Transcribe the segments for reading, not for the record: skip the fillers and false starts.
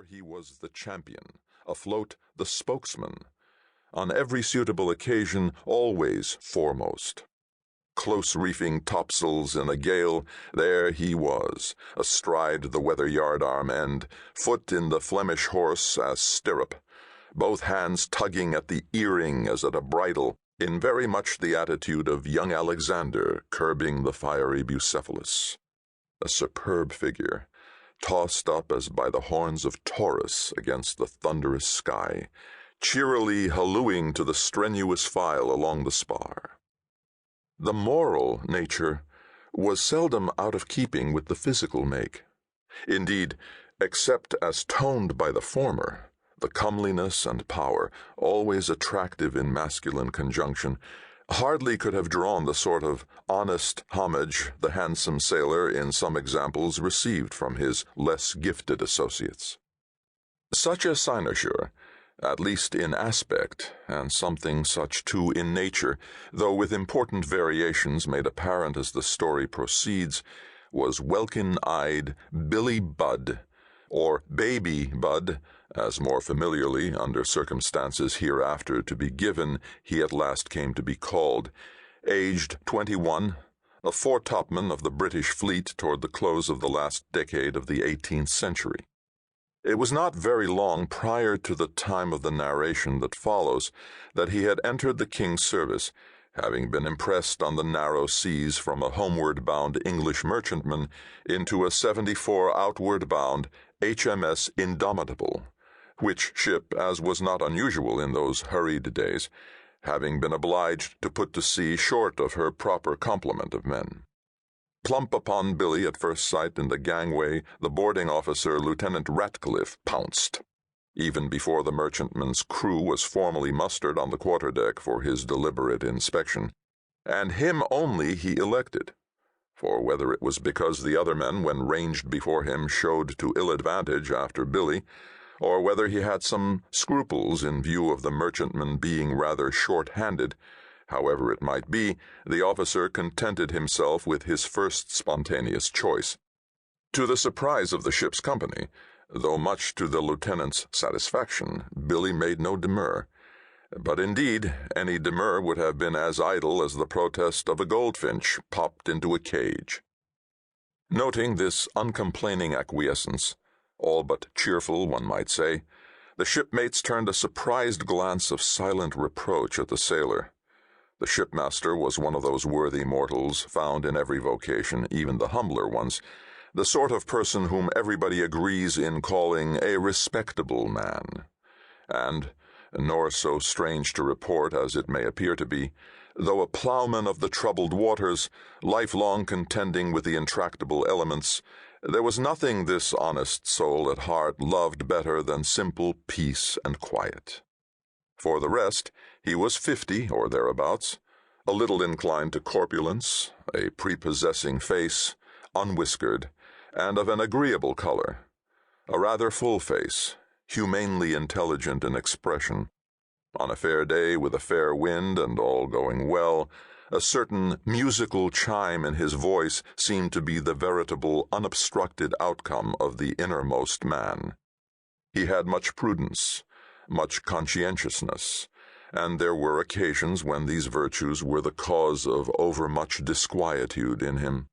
he was the champion, afloat the spokesman, on every suitable occasion always foremost. Close reefing topsails in a gale, there he was, astride the weather yard arm end, foot in the Flemish horse as stirrup, both hands tugging at the earring as at a bridle, in very much the attitude of young Alexander curbing the fiery Bucephalus. A superb figure, tossed up as by the horns of Taurus against the thunderous sky, cheerily hallooing to the strenuous file along the spar. The moral nature was seldom out of keeping with the physical make. Indeed, except as toned by the former, the comeliness and power, always attractive in masculine conjunction, hardly could have drawn the sort of honest homage the handsome sailor in some examples received from his less gifted associates. Such a cynosure, at least in aspect, and something such too in nature, though with important variations made apparent as the story proceeds, was welkin-eyed Billy Budd, or Baby Budd, as more familiarly, under circumstances hereafter to be given, he at last came to be called, aged 21, a foretopman of the British fleet toward the close of the last decade of the 18th century. It was not very long prior to the time of the narration that follows that he had entered the King's service, having been impressed on the narrow seas from a homeward-bound English merchantman into a 74 outward-bound HMS Indomitable, which ship, as was not unusual in those hurried days, having been obliged to put to sea short of her proper complement of men. Plump upon Billy at first sight in the gangway, the boarding officer, Lieutenant Ratcliffe, pounced, even before the merchantman's crew was formally mustered on the quarterdeck for his deliberate inspection, and him only he elected, for whether it was because the other men, when ranged before him, showed to ill advantage after Billy, or whether he had some scruples in view of the merchantman being rather short-handed, however it might be, the officer contented himself with his first spontaneous choice. To the surprise of the ship's company, though much to the lieutenant's satisfaction, Billy made no demur. But indeed, any demur would have been as idle as the protest of a goldfinch popped into a cage. Noting this uncomplaining acquiescence, all but cheerful, one might say, the shipmates turned a surprised glance of silent reproach at the sailor. The shipmaster was one of those worthy mortals found in every vocation, even the humbler ones, the sort of person whom everybody agrees in calling a respectable man. And, nor so strange to report as it may appear to be, though a ploughman of the troubled waters, lifelong contending with the intractable elements, there was nothing this honest soul at heart loved better than simple peace and quiet. For the rest, he was 50 or thereabouts, a little inclined to corpulence, a prepossessing face, unwhiskered, and of an agreeable color, a rather full face, humanely intelligent in expression. On a fair day with a fair wind and all going well, a certain musical chime in his voice seemed to be the veritable unobstructed outcome of the innermost man. He had much prudence, much conscientiousness, and there were occasions when these virtues were the cause of overmuch disquietude in him.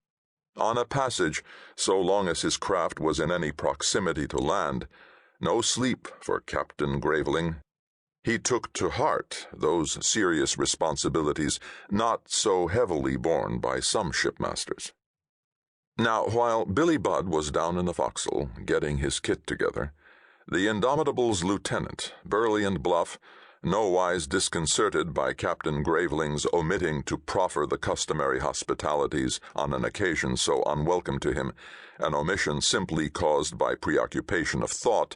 On a passage, so long as his craft was in any proximity to land, no sleep for Captain Graveling. He took to heart those serious responsibilities not so heavily borne by some shipmasters. Now, while Billy Budd was down in the forecastle, getting his kit together, the Indomitable's lieutenant, burly and bluff, nowise disconcerted by Captain Graveling's omitting to proffer the customary hospitalities on an occasion so unwelcome to him, an omission simply caused by preoccupation of thought,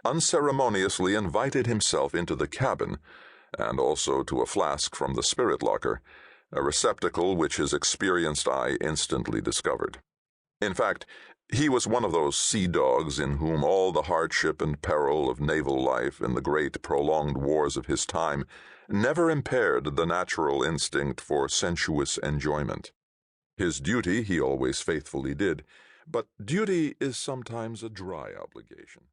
unceremoniously invited himself into the cabin, and also to a flask from the spirit locker, a receptacle which his experienced eye instantly discovered. In fact, he was one of those sea dogs in whom all the hardship and peril of naval life in the great prolonged wars of his time never impaired the natural instinct for sensuous enjoyment. His duty he always faithfully did, but duty is sometimes a dry obligation.